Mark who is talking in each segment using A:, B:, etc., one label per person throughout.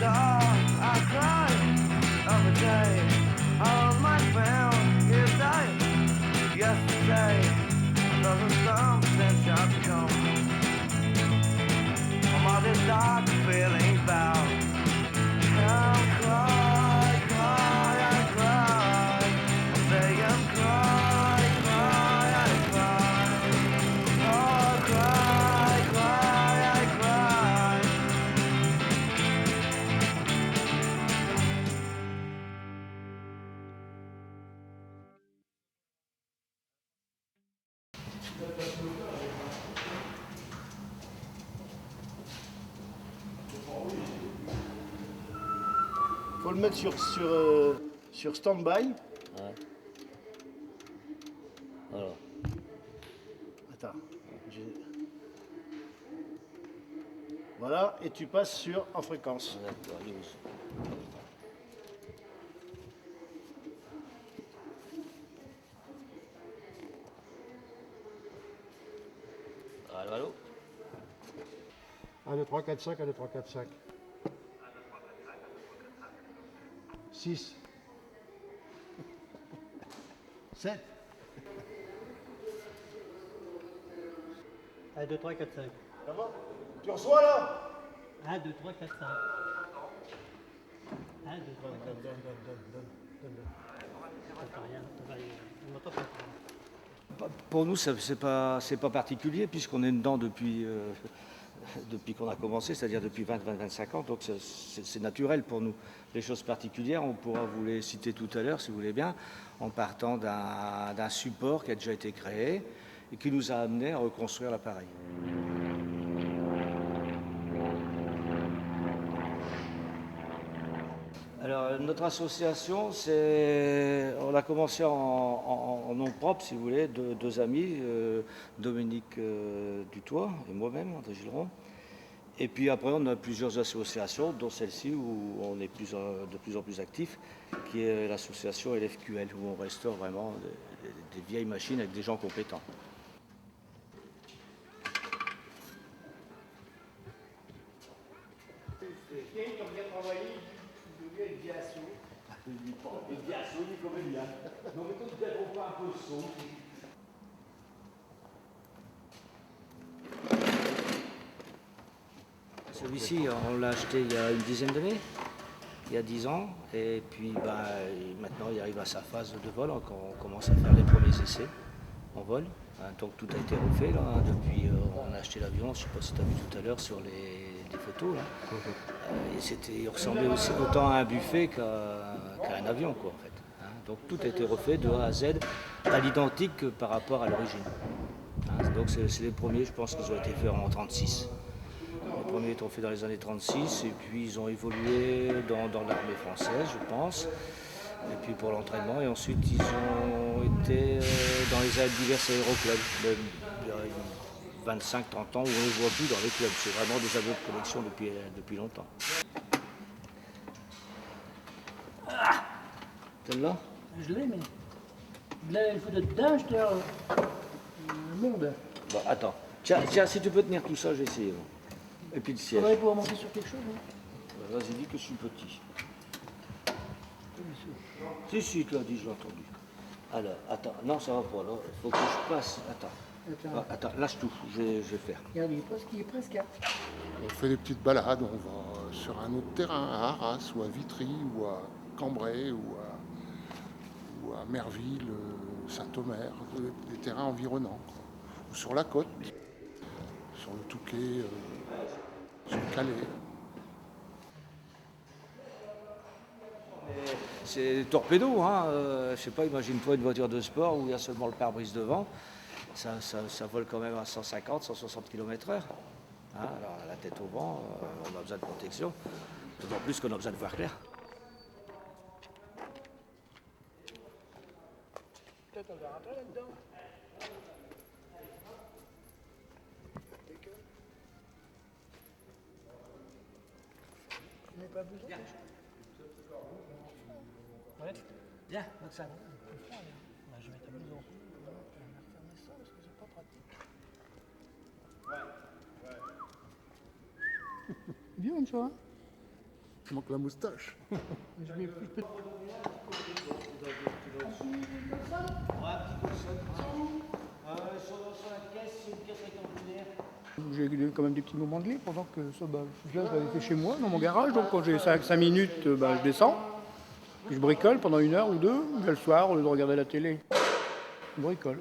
A: I cry every day. All my friends here died yesterday. Doesn't something shot to go. All this dark feelings bound. I'm cry, cry, I cry. I say I'm cry, cry, I cry. Oh, cry, cry, I cry.
B: Faut le mettre sur stand-by.
C: Ouais. Alors,
B: Attends. Voilà, et tu passes sur en fréquence.
C: d'accord, news. Allô, allô?
B: 1, 2, 3, 4, 5, 1, 2, 3, 4, 5. 6. 7.
D: 1, 2, 3, 4, 5.
B: Ça va? Tu reçois là?
D: 1, 2, 3, 4, 5. 1, 2, 3, 4, 5.
B: Donne.
D: T'entends rien. On m'entend pas.
C: Pour nous, c'est pas particulier puisqu'on est dedans depuis qu'on a commencé, c'est-à-dire depuis 25 ans. Donc c'est naturel pour nous. Les choses particulières, on pourra vous les citer tout à l'heure si vous voulez bien, en partant d'un support qui a déjà été créé et qui nous a amené à reconstruire l'appareil. Alors, notre association, on a commencé en nom propre, si vous voulez, deux amis, Dominique Dutoit et moi-même, André Gilleron. Et puis après, on a plusieurs associations, dont celle-ci où on est de plus en plus actif, qui est l'association LFQL, où on restaure vraiment des vieilles machines avec des gens compétents. Celui-ci, on l'a acheté il y a une dizaine d'années, il y a 10 ans, et puis maintenant il arrive à sa phase de vol, on commence à faire les premiers essais en vol. Donc tout a été refait là, depuis on a acheté l'avion, je ne sais pas si tu as vu tout à l'heure sur les photos. Là. Il ressemblait aussi autant à un buffet qu'à un avion quoi, en fait. Donc tout a été refait de A à Z, à l'identique par rapport à l'origine. Donc c'est les premiers, je pense qu'ils ont été faits en 1936. Les premiers ont fait dans les années 1936 et puis ils ont évolué dans l'armée française, je pense. Et puis pour l'entraînement, et ensuite ils ont été dans les divers aéroclubs, il y a 25-30 ans où on ne les voit plus dans les clubs. C'est vraiment des avions de collection depuis longtemps. Celle-là?
D: Je l'ai, mais. Là, il faut être dedans, je te. Le monde.
C: Bon, attends. Tiens, si tu peux tenir tout ça, j'ai essayé. Bon. Et puis le
D: Il
C: siège.
D: faudrait pouvoir monter sur quelque chose. Hein.
C: Vas-y, dis que je suis petit. Si, tu l'as dit, je l'ai entendu. Alors, attends, non, ça va pas, là. Il faut que je passe. Attends, lâche tout, je vais faire.
D: Regarde, il est presque là.
E: On fait des petites balades, on va sur un autre terrain, à Arras, ou à Vitry, ou à Cambrai, ou à Merville, Saint-Omer, des terrains environnants. Quoi. Ou sur la côte, sur le Touquet, sur le Calais.
C: C'est des torpédos, hein. Je sais pas, imagine-toi une voiture de sport où il y a seulement le pare-brise devant. Ça vole quand même à 150, 160 km/h. Alors la tête au vent, on a besoin de protection. D'autant plus qu'on a besoin de voir clair.
B: Peut-être on verra pas là-dedans. Tu n'as pas besoin de ouais.
D: Viens, donc ça. Je vais ta maison. On va refermer ça parce que c'est pas pratique. Bien, ça.
E: Il manque la moustache.
D: J'ai quand même des petits moments de libre pendant que ça, je l'avais fait chez moi, dans mon garage. Donc quand j'ai 5 minutes, je descends. Je bricole pendant 1 heure ou 2. Le soir, au lieu de regarder la télé, je bricole.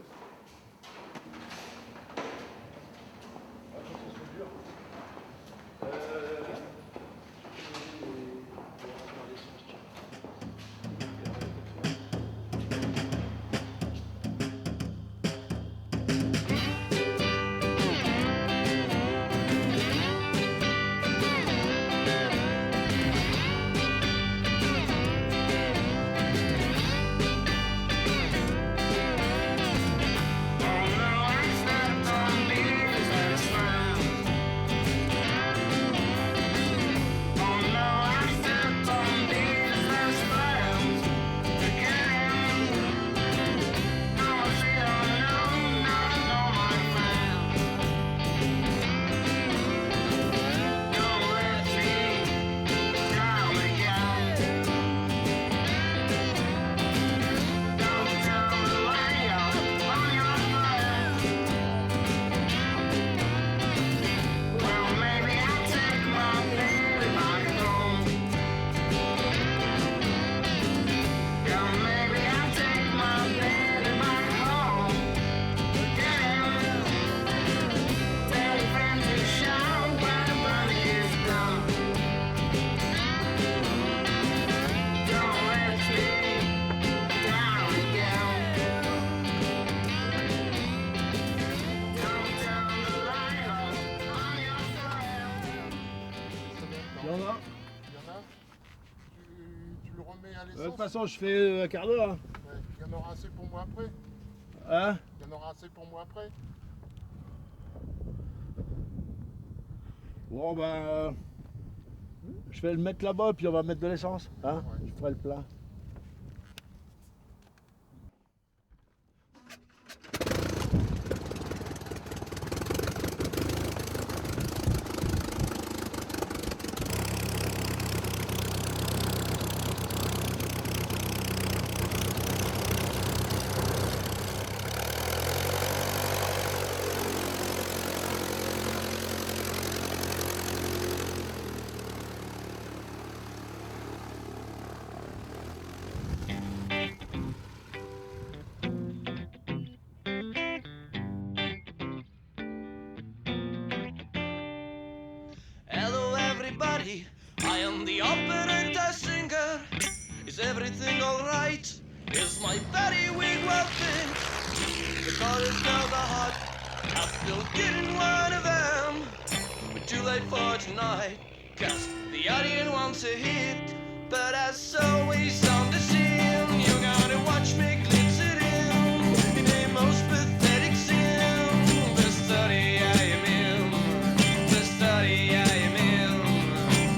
B: De toute façon, je fais un quart d'heure. Hein.
E: Ouais, il y en aura assez pour moi après.
B: Hein?
E: Il y en aura assez pour moi après.
B: Bon, ben. Je vais le mettre là-bas, puis on va mettre de l'essence. Hein?
E: Ouais.
B: Je ferai le plein.
A: Hello everybody, I am the operator singer. Is everything alright? Is my very wig working? The chorus girls are hot, I'm still getting one of them. But too late for tonight, cause the audience wants a hit. But as always on the scene, you gotta watch me glitz it in a most pathetic sin. The study I am in, the study I am in,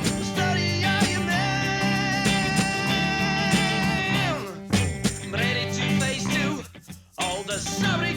A: the study I am in. I'm ready to face to all the sorry